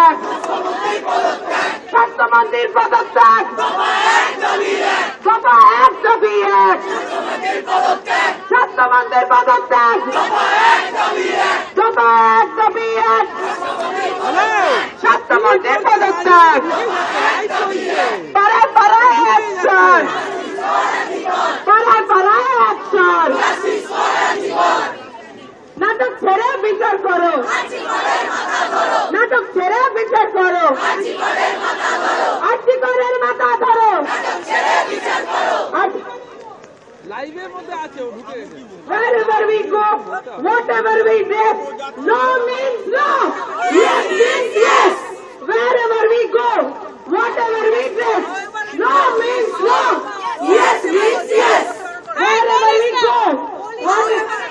এক, স্বাস্থ্যমন্ত্রীর পদত্যাগ, দফা এক দাবি এক, স্বাস্থ্যমন্ত্রীর পদত্যাগ, দফা এক দাবি এক, স্বাস্থ্যমন্ত্রীর পদত্যাগ, পাড়ায় পাড়ায় অ্যাকশন, পাড়ায় পাড়ায় অ্যাকশন, নাটক ছেড়ে বিচার করো, নাটক ছেড়ে বিচার করো, আর্টিকলের মাথা ধরো, লাইভের মধ্যে আছে ও ঢুকে গেছে। wherever we go, whatever we dress, no means no, yes means yes. Wherever we go, whatever we dress, no means no, yes means yes. Wherever we go, whatever